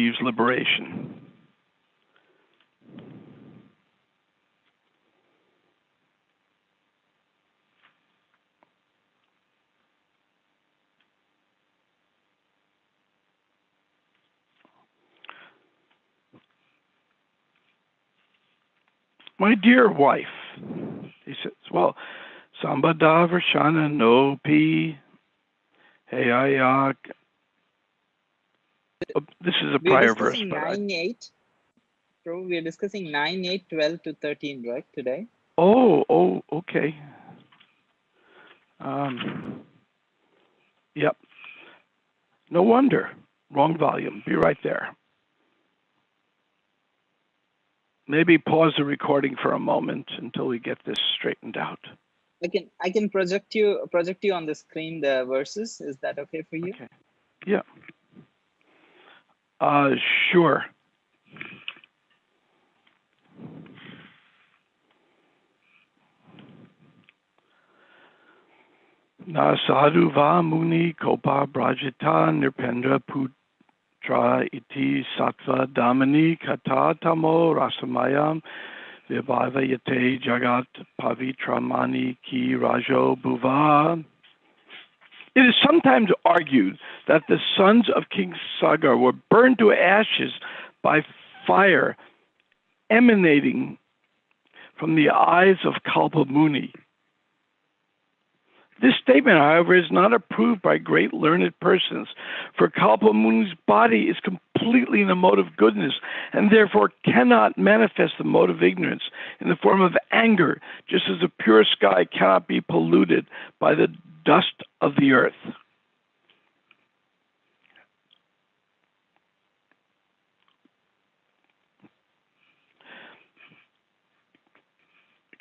achieves liberation. My dear wife, he says, well, Sambada Varshana no pi heyayak. This is a prior verse, but 9-8. So we are discussing 9, 8, 12 to 13, right, today? Oh, okay. Yep. No wonder. Wrong volume. Be right there. Maybe pause the recording for a moment until we get this straightened out. I can project you on the screen the verses. Is that okay for you? Okay. Yeah. Sure. Na sadhu va muni kopa brajita nirpendra putra iti sattva damani kata tamo rasamayam vibhava yate jagat pavitramani ki rajo bhuva. It is sometimes argued that the sons of King Sagar were burned to ashes by fire emanating from the eyes of Kalpa Muni. This statement, however, is not approved by great learned persons, for Kalpa Muni's body is completely in the mode of goodness, and therefore cannot manifest the mode of ignorance in the form of anger, just as the pure sky cannot be polluted by the dust of the earth.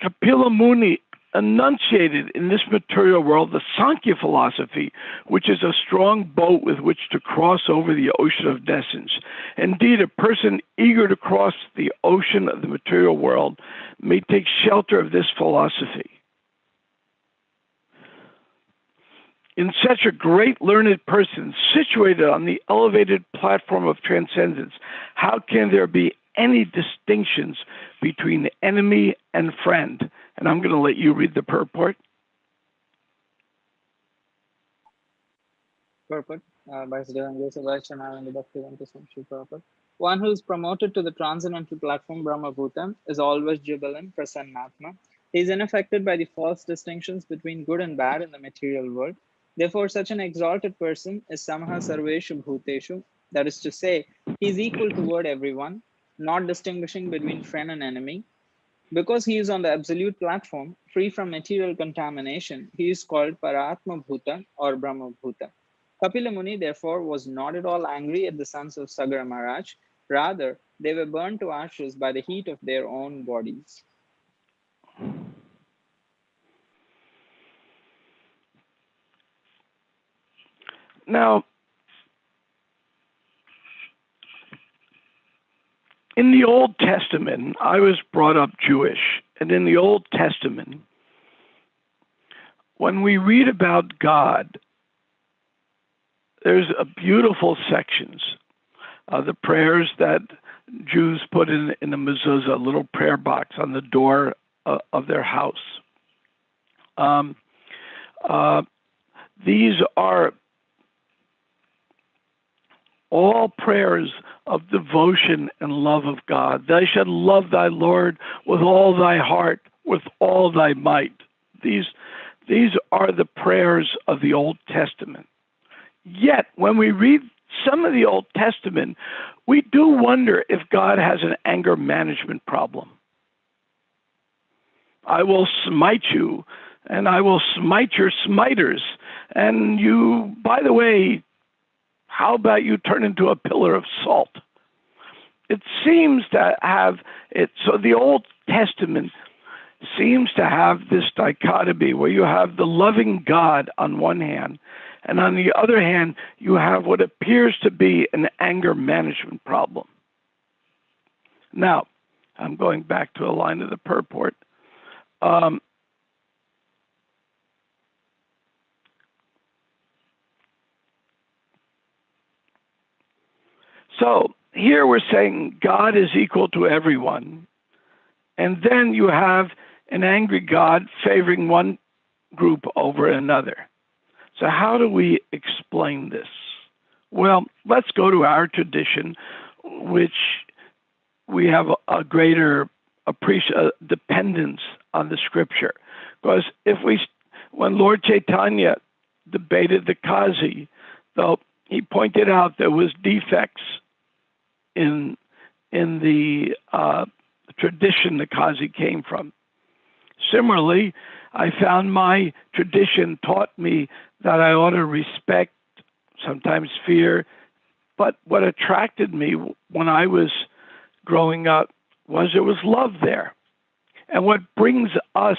Kapila Muni enunciated in this material world the Sankhya philosophy, which is a strong boat with which to cross over the ocean of nescience. Indeed, a person eager to cross the ocean of the material world may take shelter of this philosophy. In such a great learned person situated on the elevated platform of transcendence, how can there be any distinctions between enemy and friend? And I'm going to let you read the purport. Purport. One who is promoted to the transcendental platform Brahma Bhutam is always jubilant, prasannatma. He is unaffected by the false distinctions between good and bad in the material world. Therefore, such an exalted person is samha sarveshu bhuteshu. That is to say, he is equal toward everyone, not distinguishing between friend and enemy. Because he is on the absolute platform, free from material contamination, he is called Paratma Bhuta or Brahma Bhuta. Kapila Muni, therefore, was not at all angry at the sons of Sagara Maharaj. Rather, they were burned to ashes by the heat of their own bodies. Now, in the Old Testament, I was brought up Jewish, and in the Old Testament, when we read about God, there's a beautiful sections, the prayers that Jews put in the mezuzah, a little prayer box on the door of their house. These are all prayers of devotion and love of God. Thou shalt love thy Lord with all thy heart, with all thy might. These are the prayers of the Old Testament. Yet, when we read some of the Old Testament, we do wonder if God has an anger management problem. I will smite you, and I will smite your smiters. And you, by the way, how about you turn into a pillar of salt? It seems to have it. So the Old Testament seems to have this dichotomy where you have the loving God on one hand, and on the other hand, you have what appears to be an anger management problem. Now, I'm going back to a line of the purport. So here we're saying God is equal to everyone. And then you have an angry God favoring one group over another. So how do we explain this? Well, let's go to our tradition, which we have a greater dependence on the scripture. Because when Lord Chaitanya debated the Kazi, though he pointed out there was defects in the tradition the Kazi came from. Similarly, I found my tradition taught me that I ought to respect, sometimes fear, but what attracted me when I was growing up was there was love there. And what brings us,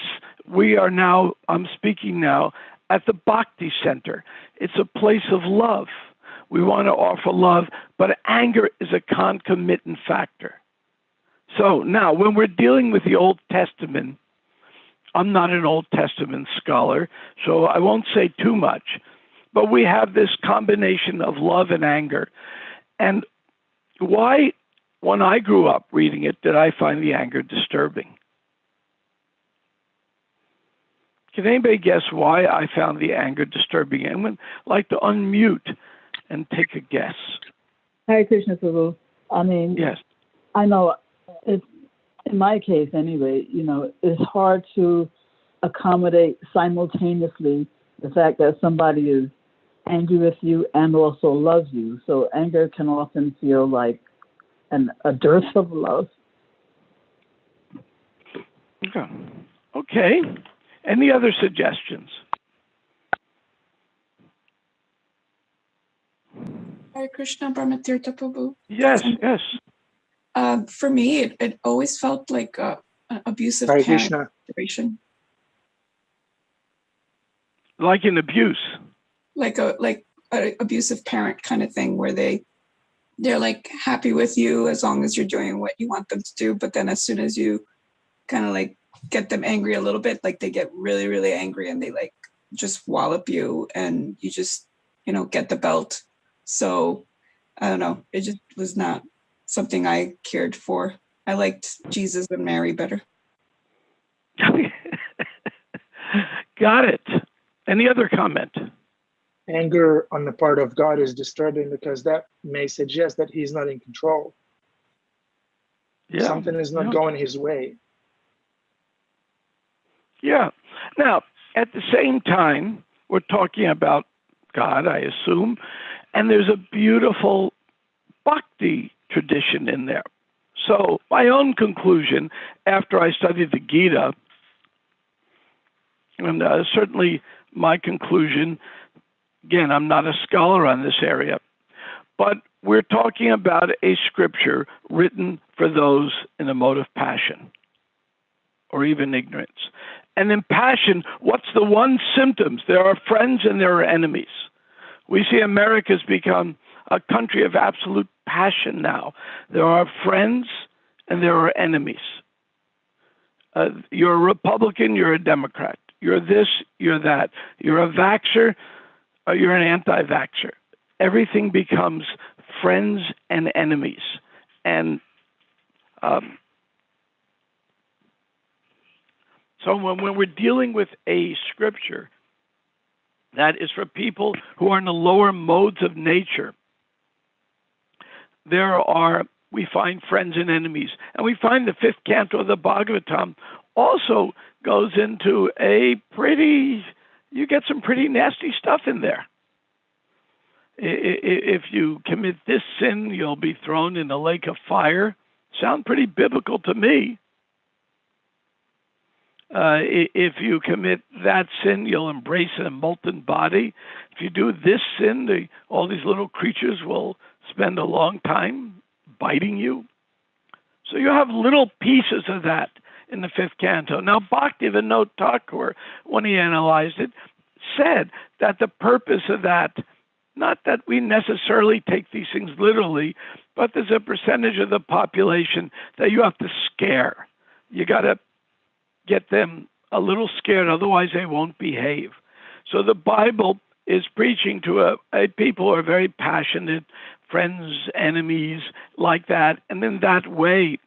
I'm speaking now at the Bhakti Center. It's a place of love. We want to offer love, but anger is a concomitant factor. So now, when we're dealing with the Old Testament, I'm not an Old Testament scholar, so I won't say too much, but we have this combination of love and anger. And why, when I grew up reading it, did I find the anger disturbing? Can anybody guess why I found the anger disturbing? I would like to unmute and take a guess. Hare Krishna, Prabhu. I mean, yes. I know it's, in my case anyway, it's hard to accommodate simultaneously the fact that somebody is angry with you and also loves you. So anger can often feel like a dearth of love. Okay. Any other suggestions? Hare Krishna, Brahma Tirtha, Prabhu. Yes, yes. For me, it always felt like an abusive Hare parent Krishna. situation. Like an abuse. Like a abusive parent kind of thing, where they're like happy with you as long as you're doing what you want them to do, but then as soon as you kind of like get them angry a little bit, like they get really, really angry and they like just wallop you and you just, get the belt. So I don't know. It just was not something I cared for. I liked Jesus and Mary better. Got it. Any other comment? Anger on the part of God is disturbing because that may suggest that he's not in control. Yeah. Something is not going his way. Yeah. Now, at the same time, we're talking about God, I assume, and there's a beautiful Bhakti tradition in there. So my own conclusion, after I studied the Gita, and certainly my conclusion, again, I'm not a scholar on this area, but we're talking about a scripture written for those in a mode of passion or even ignorance. And in passion, what's the one symptoms? There are friends and there are enemies. We see America's become a country of absolute passion now. There are friends and there are enemies. You're a Republican, you're a Democrat. You're this, you're that. You're a vaxxer, or you're an anti-vaxxer. Everything becomes friends and enemies. And so when we're dealing with a scripture that is for people who are in the lower modes of nature, we find friends and enemies. And we find the 5th canto of the Bhagavatam also goes into you get some pretty nasty stuff in there. If you commit this sin, you'll be thrown in a lake of fire. Sound pretty biblical to me. If you commit that sin, you'll embrace a molten body. If you do this sin, all these little creatures will spend a long time biting you. So you have little pieces of that in the 5th canto. Now, Bhaktivinoda Thakur, when he analyzed it, said that the purpose of that, not that we necessarily take these things literally, but there's a percentage of the population that you have to scare. You got to get them a little scared, otherwise they won't behave. So the Bible is preaching to a people who are very passionate, friends, enemies, like that. And in that way,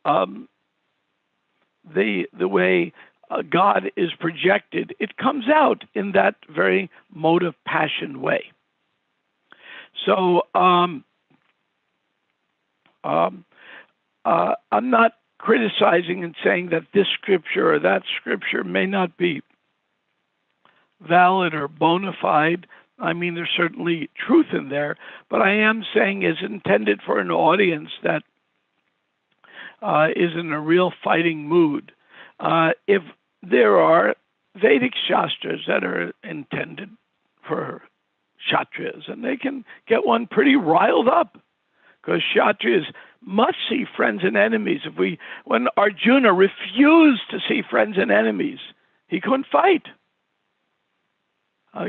the way God is projected, it comes out in that very mode of passion way. So I'm not criticizing and saying that this scripture or that scripture may not be valid or bona fide. I mean, there's certainly truth in there, but I am saying it's intended for an audience that is in a real fighting mood. If there are Vedic Shastras that are intended for Kshatriyas, and they can get one pretty riled up, because Kshatriyas must see friends and enemies. When Arjuna refused to see friends and enemies, he couldn't fight.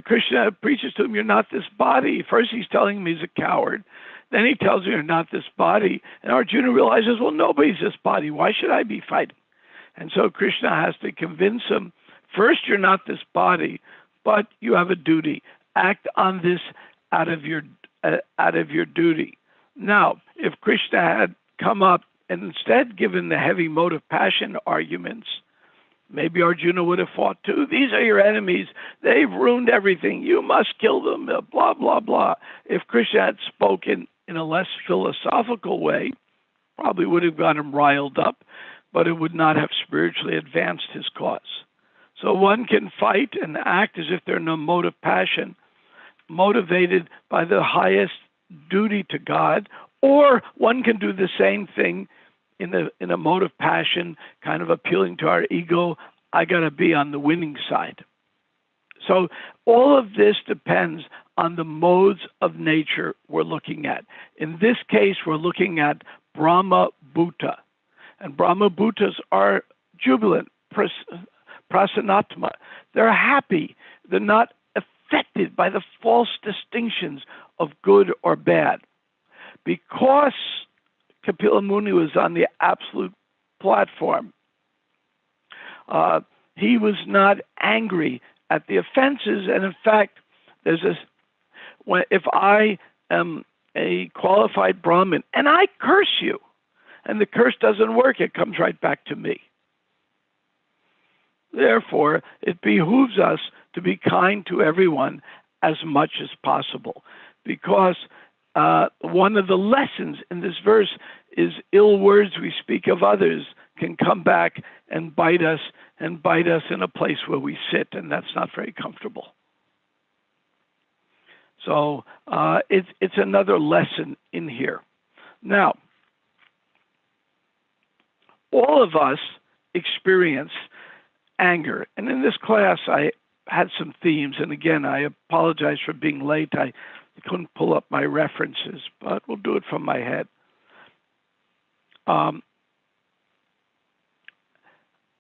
Krishna preaches to him, "You're not this body." First he's telling him he's a coward. Then he tells him, "You're not this body." And Arjuna realizes, well, nobody's this body. Why should I be fighting? And so Krishna has to convince him, first, you're not this body, but you have a duty. Act on this out of your duty. Now, if Krishna had come up and instead given the heavy mode of passion arguments, maybe Arjuna would have fought too. These are your enemies. They've ruined everything. You must kill them, blah, blah, blah. If Krishna had spoken in a less philosophical way, probably would have got him riled up, but it would not have spiritually advanced his cause. So one can fight and act as if they're in a mode of passion, motivated by the highest duty to God, or one can do the same thing in a mode of passion, kind of appealing to our ego. I got to be on the winning side. So all of this depends on the modes of nature we're looking at. In this case, we're looking at Brahma Bhuta. And Brahma Bhutas are jubilant, prasanatma. They're happy. They're not affected by the false distinctions of good or bad. Because Kapila Muni was on the absolute platform, he was not angry at the offenses. And in fact, there's this, if I am a qualified Brahmin and I curse you, and the curse doesn't work, it comes right back to me. Therefore, it behooves us to be kind to everyone as much as possible, because one of the lessons in this verse is ill words we speak of others can come back and bite us in a place where we sit, and that's not very comfortable. So it's another lesson in here. Now, all of us experience anger, and in this class I had some themes, and again I apologize for being late. I couldn't pull up my references, but we'll do it from my head.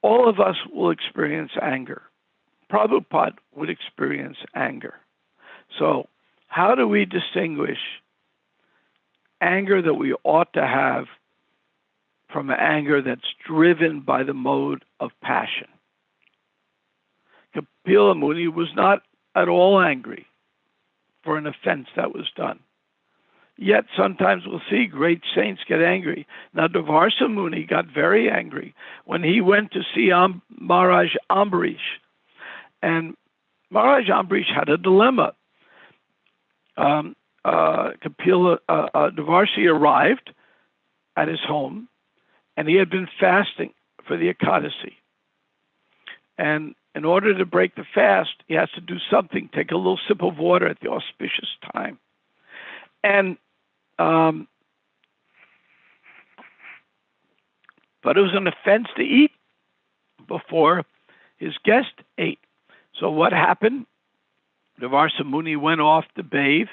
All of us will experience anger. Prabhupada would experience anger. So how do we distinguish anger that we ought to have from anger that's driven by the mode of passion? Kapila Muni was not at all angry for an offense that was done. Yet sometimes we'll see great saints get angry. Now, Devarsa Muni got very angry when he went to see Maharaj Ambarish. And Maharaj Ambarish had a dilemma. Devarsi arrived at his home, and he had been fasting for the Ekadasi. And in order to break the fast, he has to do something, take a little sip of water at the auspicious time. And but it was an offense to eat before his guest ate. So what happened? Devarsa Muni went off to bathe,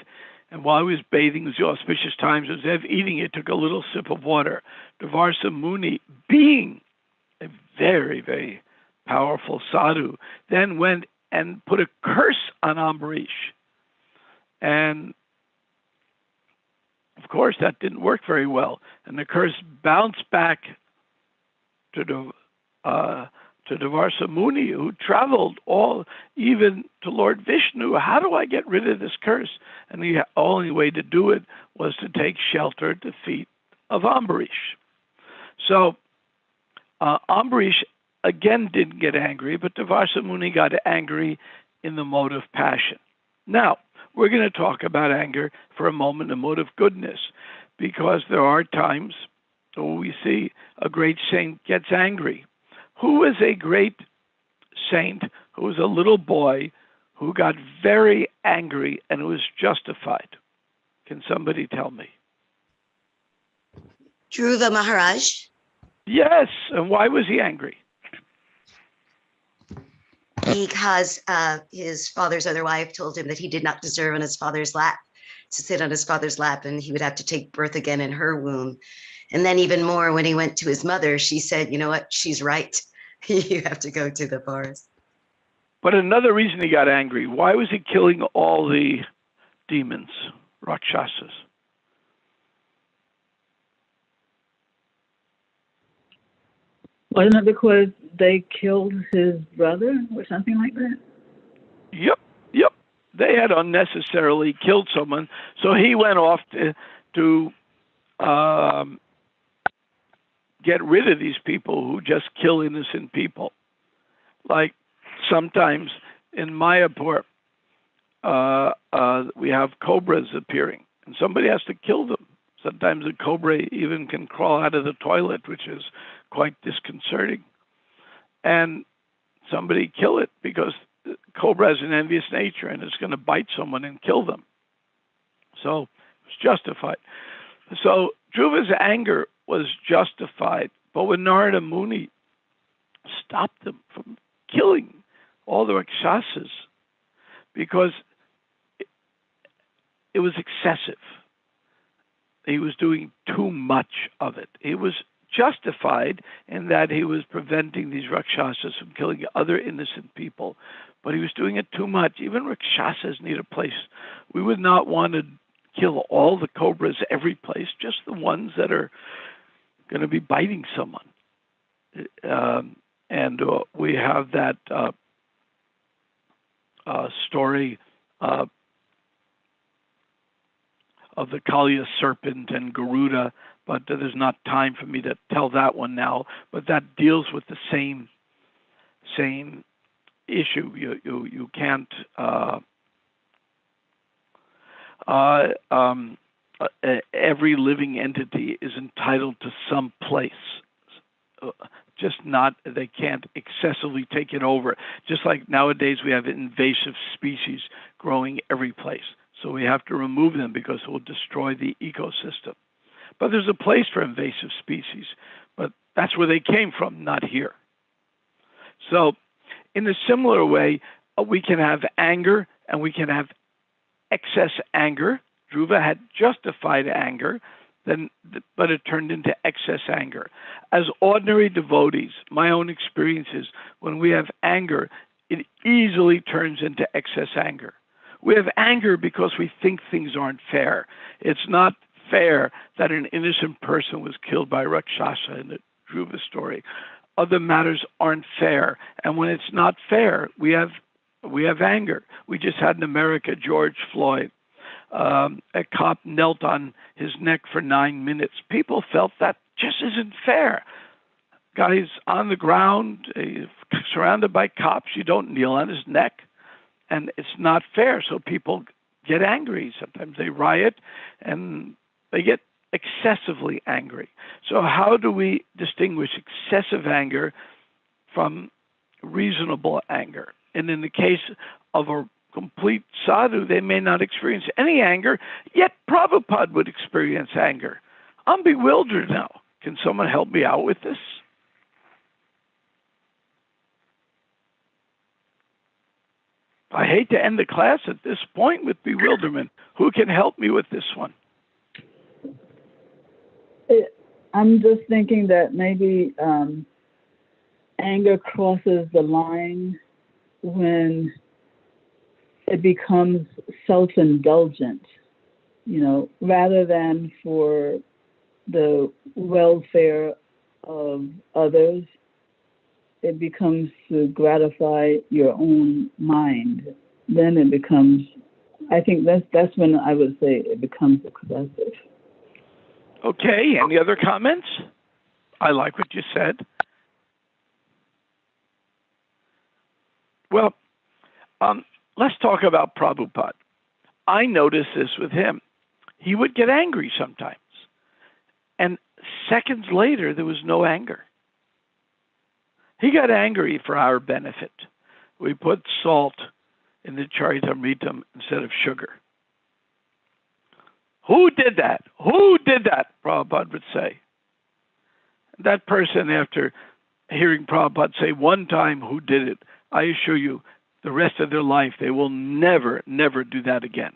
and while he was bathing, it was the auspicious times, instead of eating it, took a little sip of water. Devarsa Muni, being a very, very powerful sadhu, then went and put a curse on Ambarish. And of course, that didn't work very well. And the curse bounced back to to Devarsa Muni, who traveled even to Lord Vishnu. How do I get rid of this curse? And the only way to do it was to take shelter at the feet of Ambarish. So Ambarish again didn't get angry, but Devarsa Muni got angry in the mode of passion. Now, we're going to talk about anger for a moment, a mode of goodness, because there are times when we see a great saint gets angry. Who was a great saint who was a little boy who got very angry and was justified? Can somebody tell me? Dhruva Maharaj. Yes, and why was he angry? Because his father's other wife told him that he did not deserve on his father's lap, to sit on his father's lap, and he would have to take birth again in her womb. And then even more, when he went to his mother, she said, you know what, she's right. You have to go to the forest. But another reason he got angry, why was he killing all the demons, Rakshasas? Wasn't it because they killed his brother or something like that? Yep. They had unnecessarily killed someone, so he went off to get rid of these people who just kill innocent people. Like sometimes in Mayapur, we have cobras appearing, and somebody has to kill them. Sometimes a cobra even can crawl out of the toilet, which is quite disconcerting. And somebody kill it because the cobra has an envious nature and it's going to bite someone and kill them. So it's justified. So Dhruva's anger was justified, but when Narada Muni stopped them from killing all the Rakshasas because it was excessive. He was doing too much of it. He was justified in that he was preventing these Rakshasas from killing other innocent people, but he was doing it too much. Even Rakshasas need a place. We would not want to kill all the cobras every place, just the ones that are going to be biting someone. And we have that story of the Kaliya serpent and Garuda, but there's not time for me to tell that one now. But that deals with the same issue. You can't. Every living entity is entitled to some place. Just not, they can't excessively take it over. Just like nowadays we have invasive species growing every place. So we have to remove them because it will destroy the ecosystem. But there's a place for invasive species, but that's where they came from, not here. So in a similar way, we can have anger and we can have excess anger. Dhruva had justified anger, but it turned into excess anger. As ordinary devotees, my own experience is when we have anger, it easily turns into excess anger. We have anger because we think things aren't fair. It's not fair that an innocent person was killed by Rakshasa in the Dhruva story. Other matters aren't fair. And when it's not fair, we have anger. We just had in America George Floyd. A cop knelt on his neck for 9 minutes. People felt that just isn't fair. Guy's on the ground, surrounded by cops. You don't kneel on his neck. And it's not fair, so people get angry. Sometimes they riot, and they get excessively angry. So how do we distinguish excessive anger from reasonable anger? And in the case of a complete sadhu, they may not experience any anger, yet Prabhupada would experience anger. I'm bewildered now. Can someone help me out with this? I hate to end the class at this point with bewilderment. Who can help me with this one? I'm just thinking that maybe anger crosses the line when it becomes self-indulgent, rather than for the welfare of others. it becomes to gratify your own mind, then it becomes, I think that's when I would say it becomes excessive. Okay, any other comments? I like what you said. Well, let's talk about Prabhupada. I noticed this with him. He would get angry sometimes. And seconds later, there was no anger. He got angry for our benefit. We put salt in the Charitamritam instead of sugar. Who did that? Who did that? Prabhupada would say. That person, after hearing Prabhupada say one time who did it, I assure you, the rest of their life, they will never, never do that again.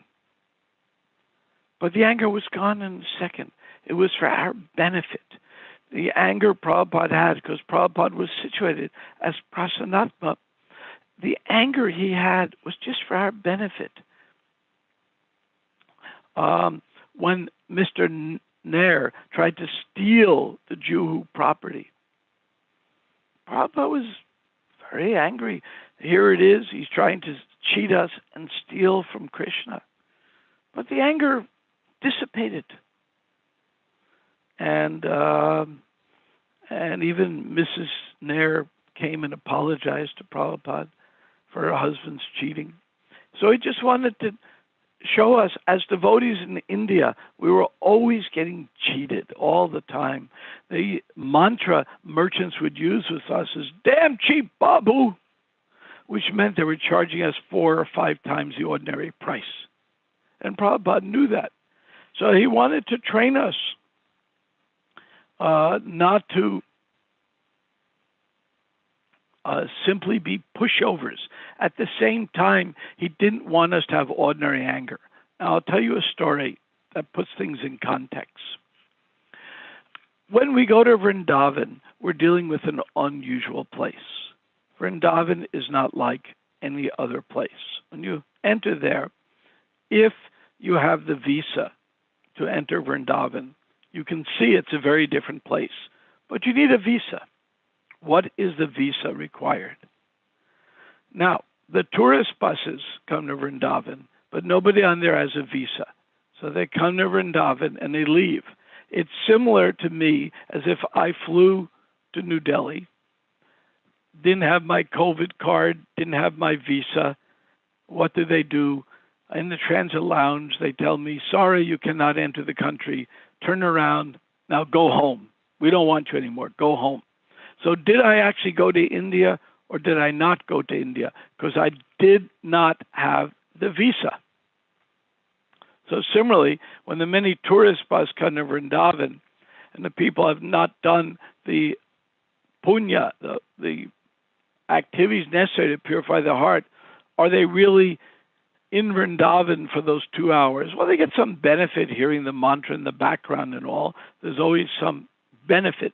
But the anger was gone in a second. It was for our benefit. The anger Prabhupada had, because Prabhupada was situated as Prasanatma, the anger he had was just for our benefit. When Mr. Nair tried to steal the Juhu property, Prabhupada was very angry. Here it is, he's trying to cheat us and steal from Krishna. But the anger dissipated. And even Mrs. Nair came and apologized to Prabhupada for her husband's cheating. So he just wanted to show us, as devotees in India, we were always getting cheated all the time. The mantra merchants would use with us is, "Damn cheap, Babu," which meant they were charging us 4 or 5 times the ordinary price. And Prabhupada knew that. So he wanted to train us not to simply be pushovers. At the same time, he didn't want us to have ordinary anger. Now, I'll tell you a story that puts things in context. When we go to Vrindavan, we're dealing with an unusual place. Vrindavan is not like any other place. When you enter there, if you have the visa to enter Vrindavan, you can see it's a very different place, but you need a visa. What is the visa required? Now, the tourist buses come to Vrindavan, but nobody on there has a visa. So they come to Vrindavan and they leave. It's similar to me as if I flew to New Delhi, didn't have my COVID card, didn't have my visa. What do? In the transit lounge, they tell me, "Sorry, you cannot enter the country. Turn around. Now go home. We don't want you anymore. Go home." So did I actually go to India or did I not go to India? Because I did not have the visa. So similarly, when the many tourist buses come to Vrindavan and the people have not done the punya, the activities necessary to purify the heart, are they really in Vrindavan for those 2 hours? Well, they get some benefit hearing the mantra in the background and all. There's always some benefit.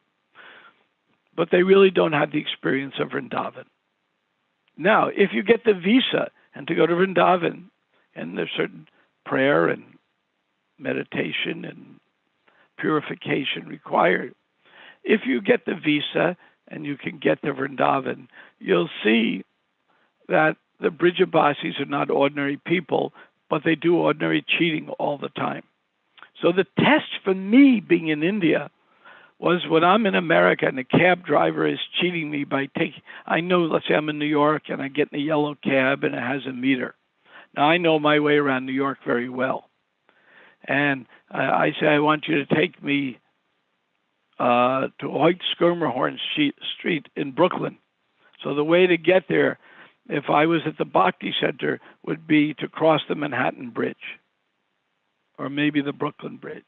But they really don't have the experience of Vrindavan. Now, if you get the visa and to go to Vrindavan, and there's certain prayer and meditation and purification required, if you get the visa and you can get to Vrindavan, you'll see that the Brijabasis are not ordinary people, but they do ordinary cheating all the time. So the test for me being in India was when I'm in America and the cab driver is cheating me by I know, let's say I'm in New York and I get in a yellow cab and it has a meter. Now I know my way around New York very well. And I say, I want you to take me to Hoyt Schermerhorn Street in Brooklyn. So the way to get there, if I was at the Bhakti Center, would be to cross the Manhattan Bridge or maybe the Brooklyn Bridge.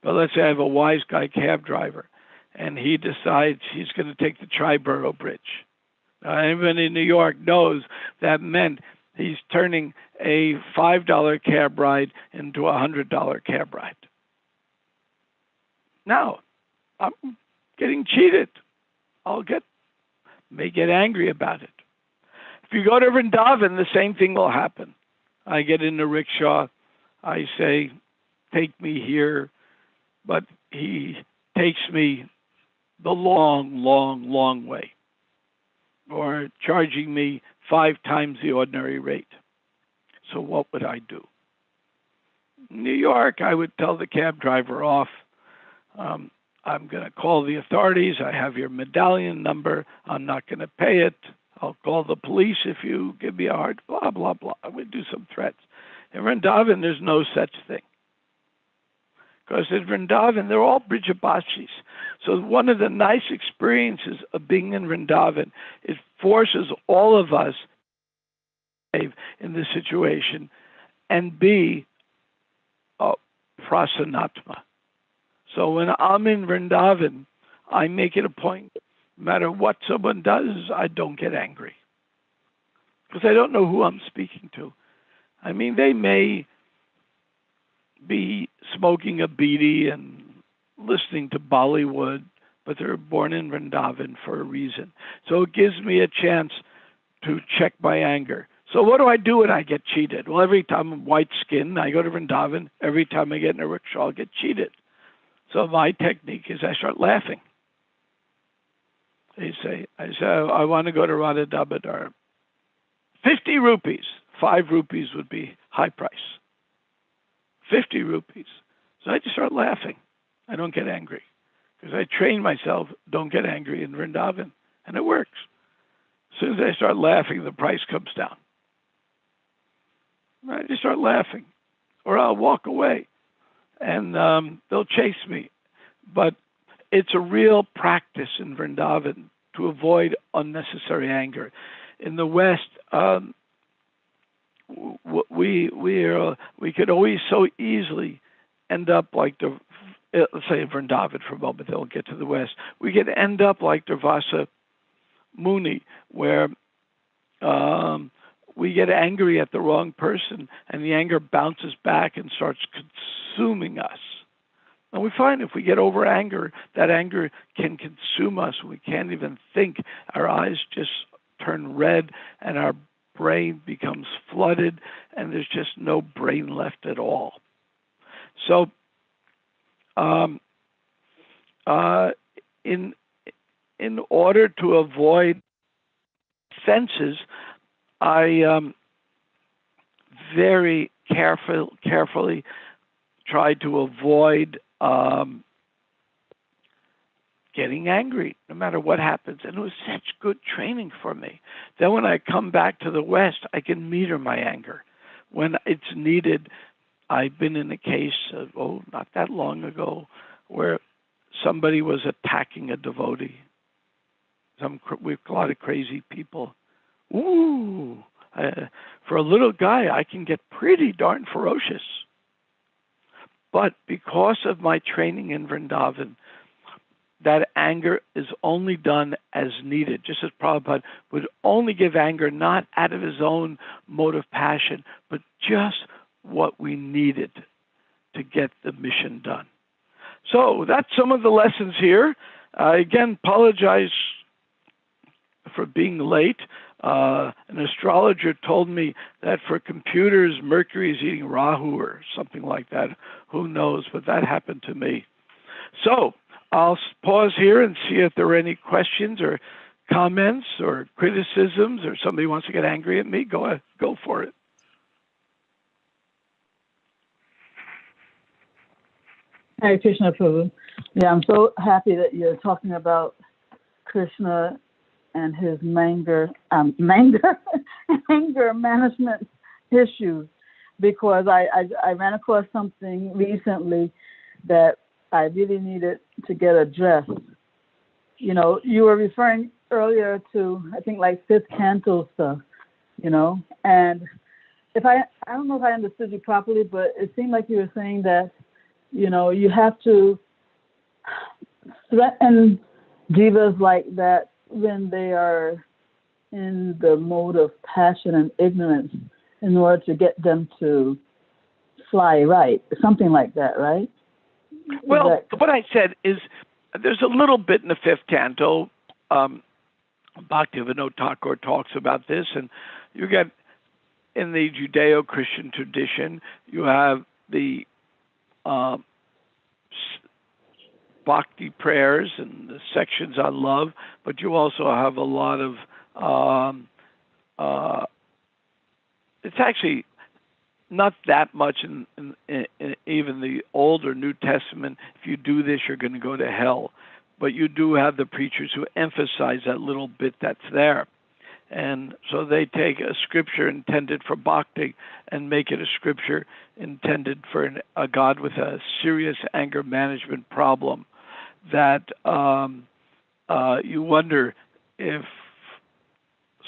But let's say I have a wise guy cab driver, and he decides he's going to take the Triborough Bridge. Now, anybody in New York knows that meant he's turning a $5 cab ride into a $100 cab ride. Now, I'm getting cheated. May get angry about it. If you go to Vrindavan, the same thing will happen. I get in the rickshaw. I say, "Take me here." But he takes me the long, long, long way. or charging me 5 times the ordinary rate. So what would I do? In New York, I would tell the cab driver off, I'm going to call the authorities. I have your medallion number. I'm not going to pay it. I'll call the police if you give me a hard, blah, blah, blah. I would do some threats. In Vrindavan, there's no such thing. Because in Vrindavan, they're all Brijabashis. So one of the nice experiences of being in Vrindavan, it forces all of us to behave in this situation and be prasanatma. So when I'm in Vrindavan, I make it a point, no matter what someone does, I don't get angry. Because I don't know who I'm speaking to. I mean, they may be smoking a beedi and listening to Bollywood, but they're born in Vrindavan for a reason. So it gives me a chance to check my anger. So what do I do when I get cheated? Well, every time I'm white-skinned, I go to Vrindavan. Every time I get in a rickshaw, I'll get cheated. So my technique is I start laughing. I say, I want to go to Radha Damodar. 50 rupees. 5 rupees would be high price. 50 rupees. So I just start laughing. I don't get angry. Because I train myself, don't get angry in Vrindavan. And it works. As soon as I start laughing, the price comes down. I just start laughing. Or I'll walk away. And they'll chase me. But it's a real practice in Vrindavan to avoid unnecessary anger. In the West, we could always so easily end up like let's say Vrindavan for a moment, they'll get to the West. We could end up like Durvasa Muni, where we get angry at the wrong person, and the anger bounces back and starts consuming us. And we find if we get over anger, that anger can consume us. We can't even think. Our eyes just turn red, and our brain becomes flooded, and there's just no brain left at all. So, in order to avoid senses, I very carefully try to avoid getting angry, no matter what happens. And it was such good training for me. Then when I come back to the West, I can meter my anger. When it's needed, I've been in a case, not that long ago, where somebody was attacking a devotee. We've got a lot of crazy people. For a little guy, I can get pretty darn ferocious. But because of my training in Vrindavan, that anger is only done as needed, just as Prabhupada would only give anger not out of his own motive passion, but just what we needed to get the mission done. So that's some of the lessons here. Again, apologize for being late. An astrologer told me that for computers, Mercury is eating Rahu or something like that. Who knows? But that happened to me. So I'll pause here and see if there are any questions or comments or criticisms, or somebody wants to get angry at me. Go for it. Hare Krishna, Prabhu. Yeah, I'm so happy that you're talking about Krishna and his anger management issues, because I ran across something recently that I really needed to get addressed. You know, you were referring earlier to, I think, like fifth canto stuff, and if I don't know if I understood you properly, but it seemed like you were saying that, you have to threaten jivas like that when they are in the mode of passion and ignorance in order to get them to fly right, something like that, right? Well, what I said is there's a little bit in the fifth canto. Bhaktivinoda Thakur talks about this, and you get in the Judeo-Christian tradition, you have the Bhakti prayers and the sections on love, but you also have a lot of It's actually not that much in even the Old or New Testament. If you do this, you're going to go to hell. But you do have the preachers who emphasize that little bit that's there. And so they take a scripture intended for bhakti and make it a scripture intended for a God with a serious anger management problem that you wonder if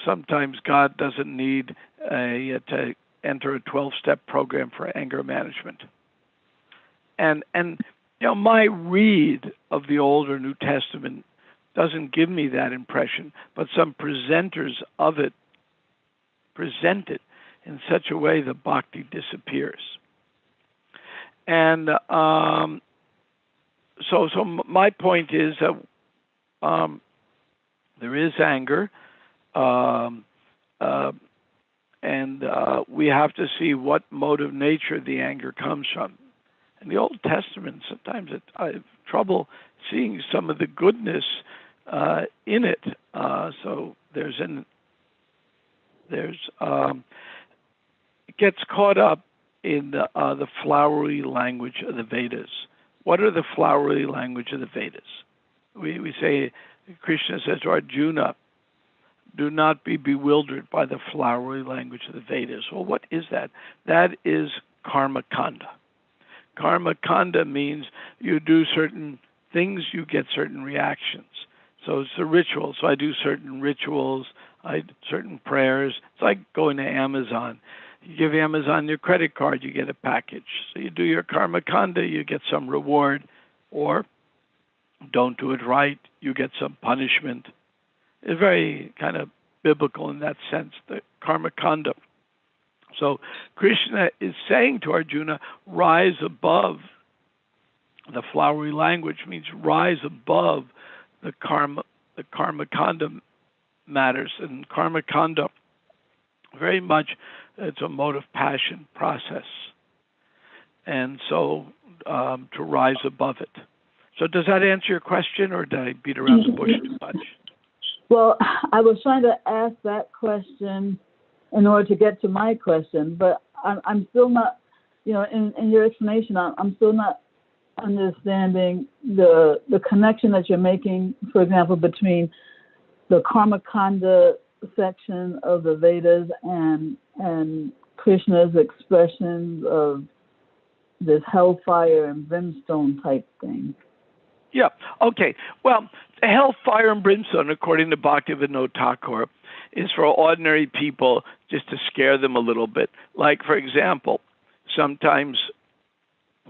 sometimes God doesn't need to enter a 12-step program for anger management. And my read of the Old or New Testament doesn't give me that impression, but some presenters of it present it in such a way that bhakti disappears. And so my point is that there is anger, and we have to see what mode of nature the anger comes from. In the Old Testament, sometimes I have trouble seeing some of the goodness in it. So it gets caught up in the flowery language of the Vedas. What are the flowery language of the Vedas? We say, Krishna says to Arjuna, do not be bewildered by the flowery language of the Vedas. Well, what is that? That is karma kanda. Karma kanda means you do certain things, you get certain reactions. So it's a ritual. So I do certain rituals, certain prayers. It's like going to Amazon. You give Amazon your credit card, you get a package. So you do your karma kanda, you get some reward, or don't do it right, you get some punishment. It's very kind of biblical in that sense, the karma kanda. So Krishna is saying to Arjuna, rise above the flowery language, means rise above the karma kanda matters. And karma kanda, very much, it's a mode of passion process. And so to rise above it. So does that answer your question, or did I beat around the bush too much? Well, I was trying to ask that question in order to get to my question, but I'm still not, in your explanation, I'm still not understanding the connection that you're making, for example, between the karma kanda section of the Vedas and Krishna's expressions of this hellfire and brimstone type thing. Yeah. Okay. Well, the hellfire and brimstone, according to Bhaktivinoda Thakur, is for ordinary people just to scare them a little bit. Like, for example, sometimes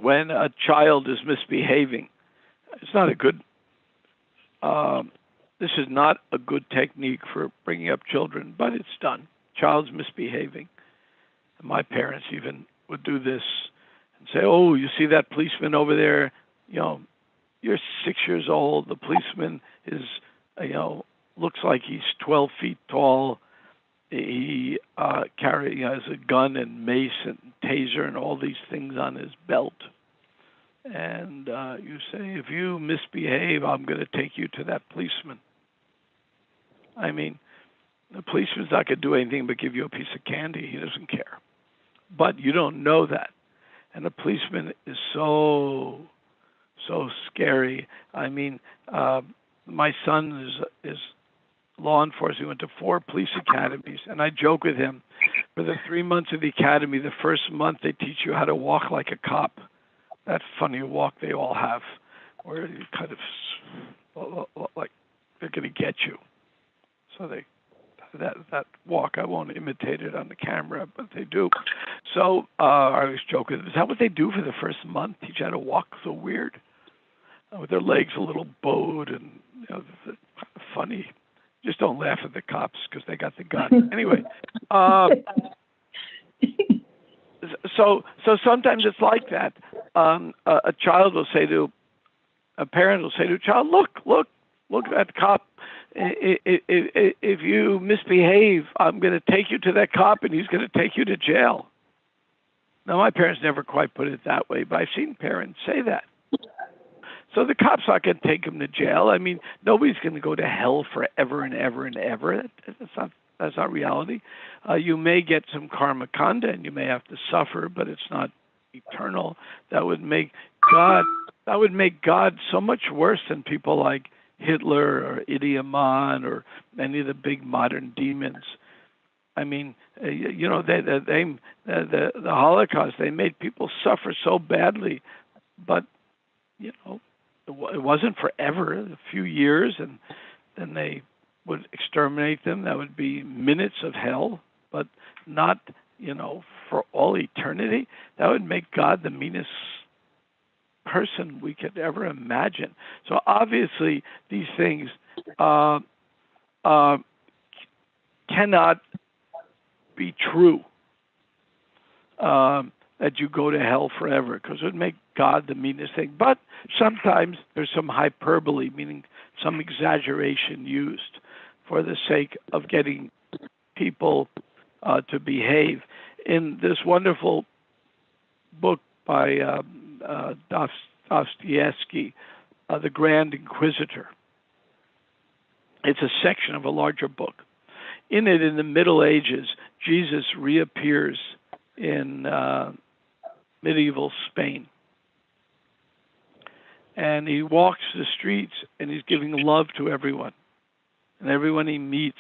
when a child is misbehaving, it's not a good. This is not a good technique for bringing up children, but it's done. Child's misbehaving. And my parents even would do this and say, "Oh, you see that policeman over there? You're 6 years old. The policeman is, looks like he's 12 feet tall. He has a gun and mace and taser and all these things on his belt. And you say, if you misbehave, I'm going to take you to that policeman." I mean, the policeman's not going to do anything but give you a piece of candy. He doesn't care. But you don't know that. And the policeman is so scary. I mean, my son is law enforcement. He went to 4 police academies, and I joke with him, for the 3 months of the academy, the first month they teach you how to walk like a cop. That funny walk they all have, where you kind of like they're going to get you. So that walk, I won't imitate it on the camera, but they do. So I always joke with them, is that what they do for the first month? Teach you how to walk so weird? With their legs a little bowed and funny. Just don't laugh at the cops because they got the gun. Anyway, so sometimes it's like that. A child will say to a parent will say to a child, "Look at that cop. If you misbehave, I'm going to take you to that cop, and he's going to take you to jail." Now, my parents never quite put it that way, but I've seen parents say that. So the cops not going to take him to jail. I mean, nobody's going to go to hell forever and ever and ever. That's not reality. You may get some karma kanda, and you may have to suffer, but it's not eternal. That would make God so much worse than people like Hitler or Idi Amin or any of the big modern demons. I mean, the Holocaust, they made people suffer so badly, but it wasn't forever. A few years, and then they would exterminate them. That would be minutes of hell, but not for all eternity. That would make God the meanest person we could ever imagine. So obviously, these things cannot be true, that you go to hell forever, because it would make God the meanest thing. But sometimes there's some hyperbole, meaning some exaggeration used for the sake of getting people to behave. In this wonderful book by Dostoevsky, The Grand Inquisitor, it's a section of a larger book. In it, in the Middle Ages, Jesus reappears in medieval Spain. And he walks the streets and he's giving love to everyone. And everyone he meets,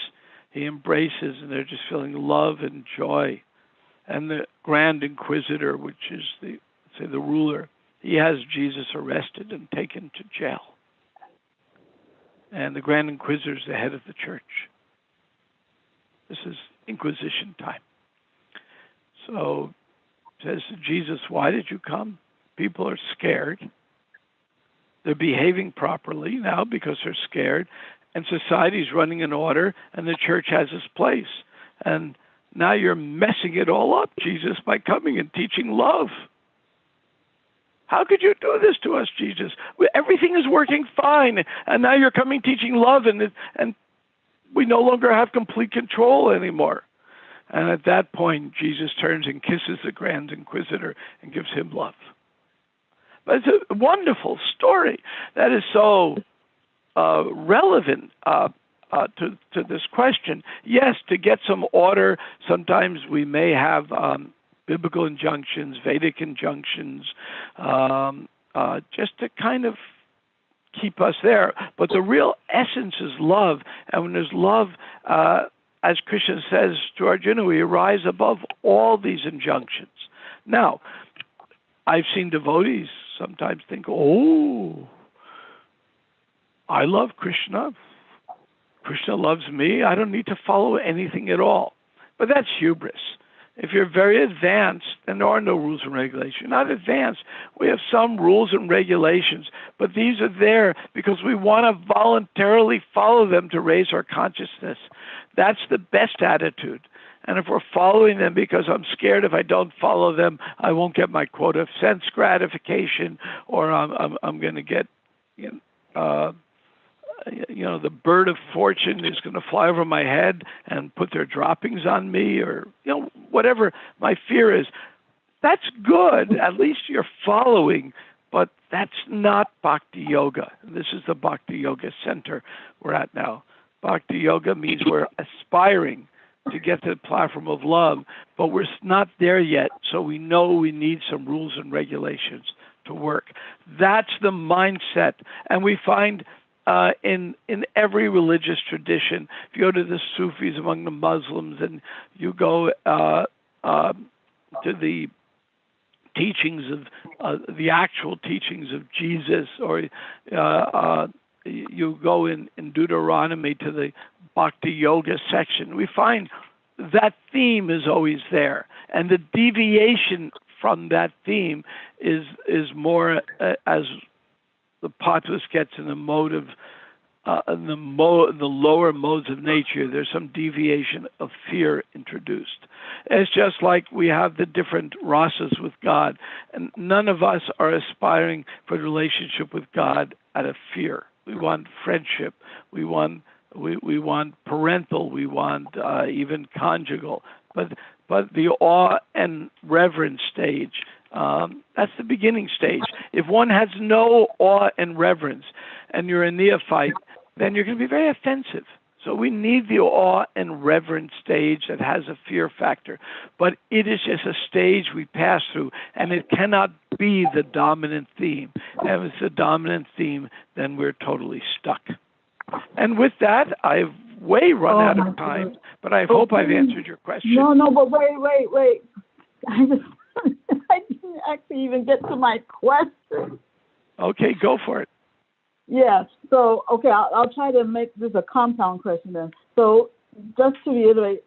he embraces, and they're just feeling love and joy. And the Grand Inquisitor, which is the ruler, he has Jesus arrested and taken to jail. And the Grand Inquisitor is the head of the church. This is Inquisition time. So says to Jesus, why did you come? People are scared. They're behaving properly now because they're scared. And society's running in order, and the church has its place. And now you're messing it all up, Jesus, by coming and teaching love. How could you do this to us, Jesus? Everything is working fine, and now you're coming teaching love, and we no longer have complete control anymore. And at that point, Jesus turns and kisses the Grand Inquisitor and gives him love. But it's a wonderful story that is so relevant to this question. Yes, to get some order, sometimes we may have biblical injunctions, Vedic injunctions, just to kind of keep us there. But the real essence is love. And when there's love, as Krishna says to Arjuna, we rise above all these injunctions. Now, I've seen devotees sometimes think, oh, I love Krishna. Krishna loves me. I don't need to follow anything at all. But that's hubris. If you're very advanced, then there are no rules and regulations. You're not advanced. We have some rules and regulations, but these are there because we want to voluntarily follow them to raise our consciousness. That's the best attitude. And if we're following them because I'm scared if I don't follow them, I won't get my quota of sense gratification, or I'm going to get, the bird of fortune is going to fly over my head and put their droppings on me, or, whatever my fear is. That's good. At least you're following, but that's not Bhakti Yoga. This is the Bhakti Yoga Center we're at now. Bhakti Yoga means we're aspiring to get to the platform of love, but we're not there yet, so we know we need some rules and regulations to work. That's the mindset, and we find in every religious tradition. If you go to the Sufis among the Muslims, and you go to the teachings of the actual teachings of Jesus, or you go in Deuteronomy to the Bhakti Yoga section, we find that theme is always there, and the deviation from that theme is more as the populace gets in the mode of the lower modes of nature. There's some deviation of fear introduced. It's just like we have the different rasas with God, and none of us are aspiring for the relationship with God out of fear. We want friendship. We want parental. We want even conjugal. But the awe and reverence stage That's the beginning stage. If one has no awe and reverence, and you're a neophyte, then you're going to be very offensive. So we need the awe and reverence stage that has a fear factor. But it is just a stage we pass through, and it cannot be the dominant theme. And if it's the dominant theme, then we're totally stuck. And with that, I've way run out of time, but I hope I've answered your question. No, but wait. I didn't actually even get to my question. Okay, go for it. Yeah. So, okay, I'll try to make this a compound question then. So, just to reiterate,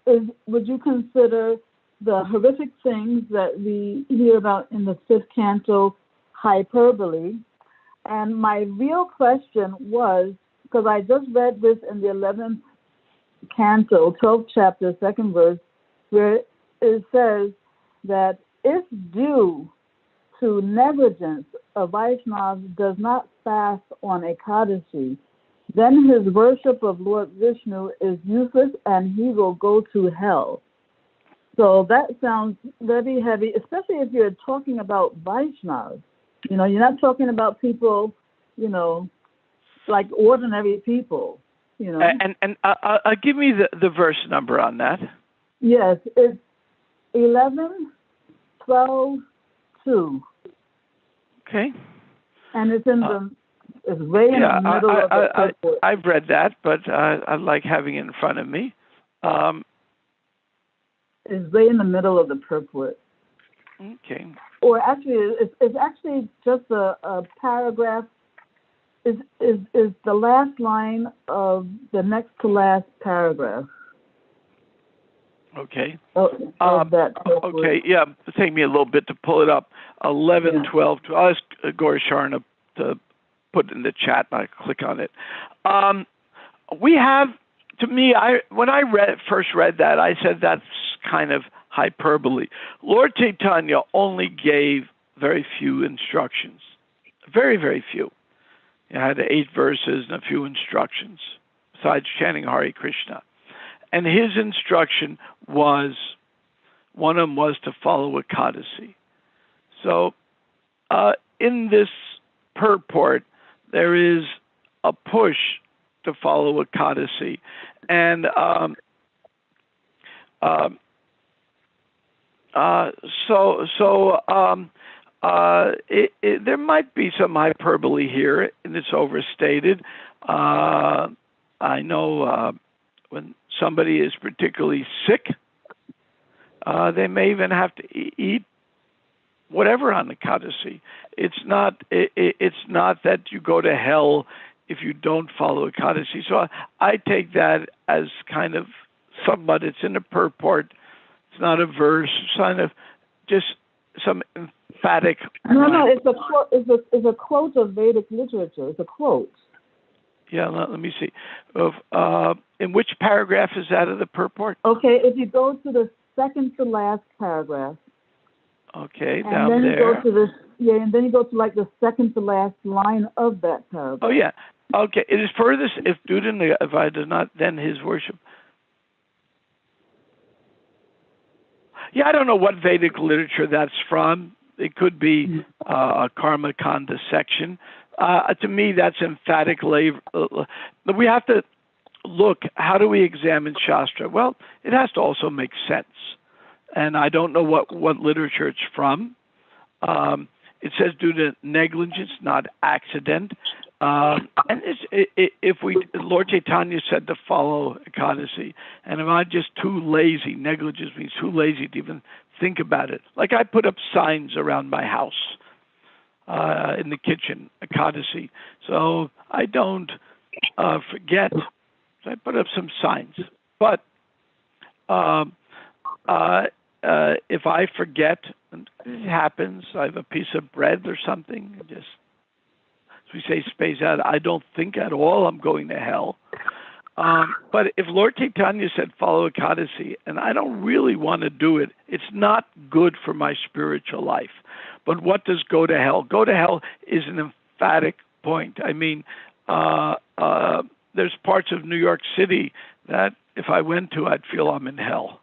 would you consider the horrific things that we hear about in the 5th canto hyperbole? And my real question was, because I just read this in the 11th canto, 12th chapter, 2nd verse, where it says that if due to negligence, a Vaishnava does not fast on Ekadashi, then his worship of Lord Vishnu is useless and he will go to hell. So that sounds very heavy, especially if you're talking about Vaishnavas. You know, you're not talking about people, you know, like ordinary people, you know. And give me the verse number on that. Yes, it's 11:12:2. Okay. And it's in it's way in the middle of the purport. I've read that, but I like having it in front of me. It's way in the middle of the purport. Okay. Or actually, it's actually just a paragraph. Is the last line of the next to last paragraph. Okay. Of that purport. Okay, yeah, it's taking me a little bit to pull it up. 11, 12, 12. I'll ask Gorisharna to put it in the chat, and I click on it. We have, to me, when I first read that, I said that's kind of hyperbole. Lord Chaitanya only gave very few instructions. Very, very few. He had 8 verses and a few instructions, besides chanting Hare Krishna. And his instruction was, one of them was to follow Ekadasi. So in this purport, there is a push to follow Ekadasi. And there might be some hyperbole here, and it's overstated. I know when somebody is particularly sick, they may even have to eat whatever on the Ekadasi. It's not that you go to hell if you don't follow Ekadasi. So I take that as kind of somewhat. It's in a purport. It's not a verse. It's kind of just some emphatic. No, it's a quote. It's a quote of Vedic literature. It's a quote. Yeah, let me see. In which paragraph is that of the purport? Okay, if you go to the second to last paragraph. Okay, and down then there. You go to and then you go to like the second to last line of that paragraph. Oh yeah. Okay, it is furthest if I does not, then his worship. Yeah, I don't know what Vedic literature that's from. It could be a Karma Kanda section. To me, that's emphatic. We have to look, how do we examine Shastra? Well, it has to also make sense. And I don't know what literature it's from. It says due to negligence, not accident. And Lord Chaitanya said to follow Ekadasi, and if I'm just too lazy, negligence means too lazy to even think about it. Like I put up signs around my house, in the kitchen, Ekadasi, so I don't forget. So I put up some signs. But if I forget, and it happens, I have a piece of bread or something, just, as we say, space out, I don't think at all I'm going to hell. But if Lord Chaitanya said follow Ekadasi, and I don't really want to do it, it's not good for my spiritual life. But what does go to hell? Go to hell is an emphatic point. I mean, there's parts of New York City that if I went to, I'd feel I'm in hell.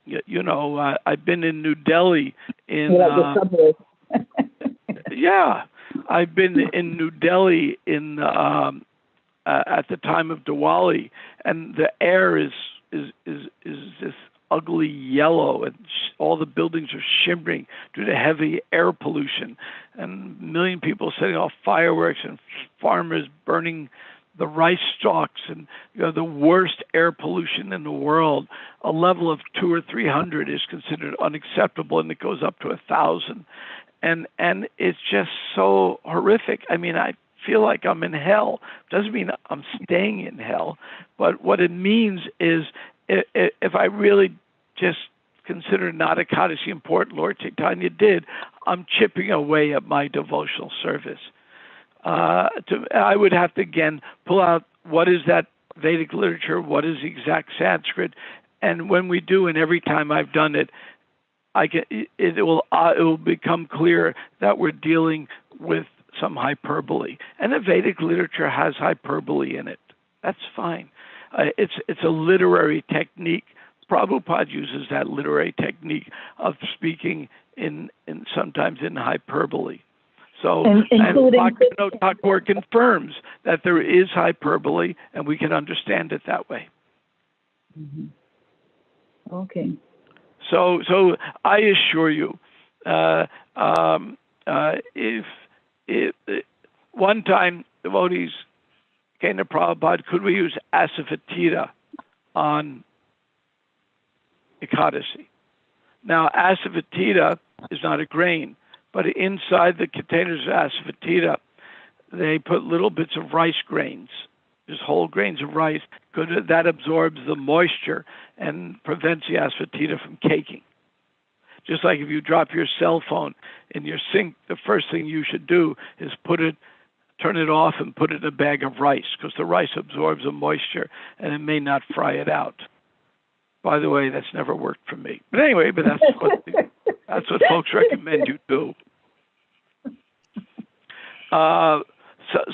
You know, I've been in New Delhi in yeah, I've been in New Delhi in at the time of Diwali, and the air is this ugly yellow, and all the buildings are shimmering due to heavy air pollution, and a million people setting off fireworks, and farmers burning the rice stalks, and the worst air pollution in the world. A level of 200 or 300 is considered unacceptable, and it goes up to 1,000, and it's just so horrific. I mean, I feel like I'm in hell. Doesn't mean I'm staying in hell, but what it means is if I really just consider not Ekadashi important, Lord Chaitanya did, I'm chipping away at my devotional service. I would have to, again, pull out what is that Vedic literature, what is the exact Sanskrit, and when we do, and every time I've done it, it will become clear that we're dealing with some hyperbole, and the Vedic literature has hyperbole in it. That's fine. It's a literary technique. Prabhupada uses that literary technique of speaking in sometimes in hyperbole. So, and Bhaktivinoda Thakur confirms that there is hyperbole, and we can understand it that way. Mm-hmm. Okay. So I assure you, if one time devotees came to Prabhupada, could we use asafoetida on Ekadashi? Now, asafoetida is not a grain, but inside the containers of asafoetida, they put little bits of rice grains, just whole grains of rice, because that absorbs the moisture and prevents the asafoetida from caking. Just like if you drop your cell phone in your sink, the first thing you should do is turn it off and put it in a bag of rice, because the rice absorbs the moisture and it may not fry it out. By the way, that's never worked for me. But anyway, that's what folks recommend you do.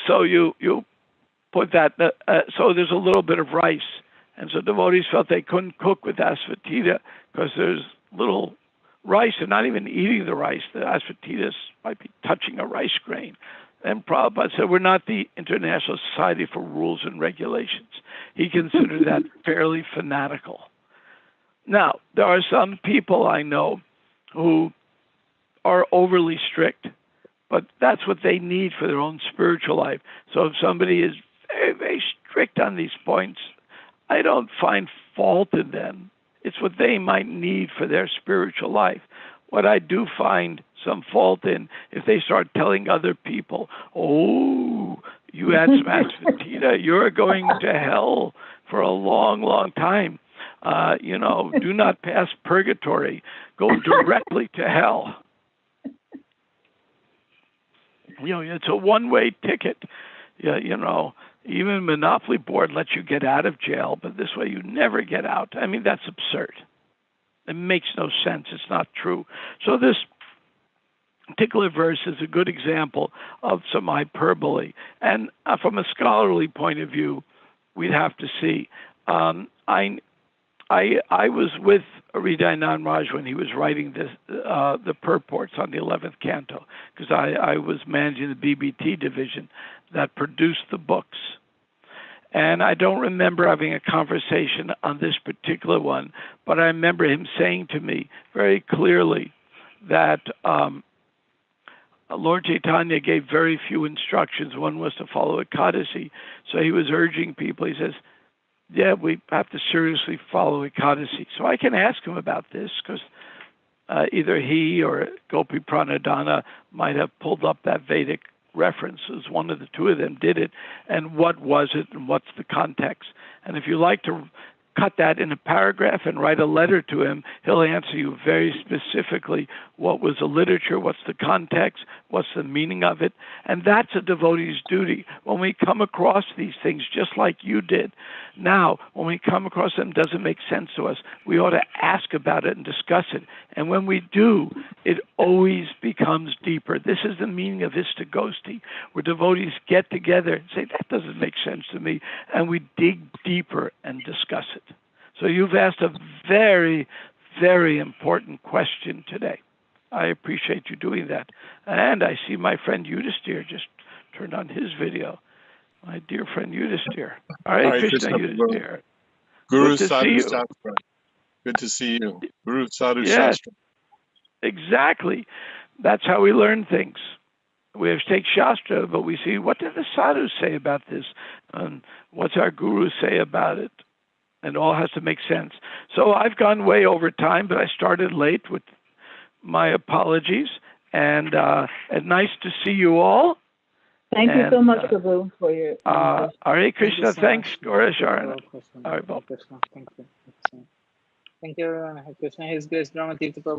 So you put that. So there's a little bit of rice, and so devotees felt they couldn't cook with asafoetida because there's little rice. They're not even eating the rice. The asafoetida might be touching a rice grain. And Prabhupada said, we're not the International Society for Rules and Regulations. He considered that fairly fanatical. Now, there are some people I know who are overly strict, but that's what they need for their own spiritual life. So if somebody is very, very strict on these points, I don't find fault in them. It's what they might need for their spiritual life. What I do find some fault in, if they start telling other people, oh, you had some asafoetida, you're going to hell for a long, long time. Do not pass purgatory. Go directly to hell. It's a one-way ticket. Even Monopoly Board lets you get out of jail, but this way you never get out. I mean, that's absurd. It makes no sense. It's not true. So this particular verse is a good example of some hyperbole. And from a scholarly point of view, we'd have to see. I was with Hridayanand Raj when he was writing the purports on the 11th canto, because I was managing the BBT division that produced the books. And I don't remember having a conversation on this particular one, but I remember him saying to me very clearly that Lord Chaitanya gave very few instructions. One was to follow Ekadashi. So he was urging people. He says, yeah, we have to seriously follow Ekadashi. So I can ask him about this, because either he or Gopi Pranadhana might have pulled up that Vedic references. One of the two of them did it, and what was it, and what's the context. And if you like to cut that in a paragraph and write a letter to him, he'll answer you very specifically what was the literature, what's the context, what's the meaning of it. And that's a devotee's duty. When we come across these things, just like you did, now, when we come across them, doesn't make sense to us, we ought to ask about it and discuss it. And when we do, it always becomes deeper. This is the meaning of Istagosti, where devotees get together and say, that doesn't make sense to me, and we dig deeper and discuss it. So you've asked a very very important question today. I appreciate you doing that. And I see my friend Yudhisthira just turned on his video. My dear friend Yudhisthira. Hare Krishna, Yudhisthira. Guru Good to see Sadhu you. Shastra. Good to see you. Guru Sadhu Yes, Shastra. exactly. That's how we learn things. We have to take Shastra, but we see, what did the sadhus say about this? And what's our guru say about it? And it all has to make sense. So I've gone way over time, but I started late, with my apologies. And nice to see you all. Thank you so much, Prabhu, for your Hare Krishna. Thanks, Gaurasharana. All right, Hare Krishna. Thank you. Thank you, everyone. Hare Krishna. His grace, Brahma Tirtha Prabhu.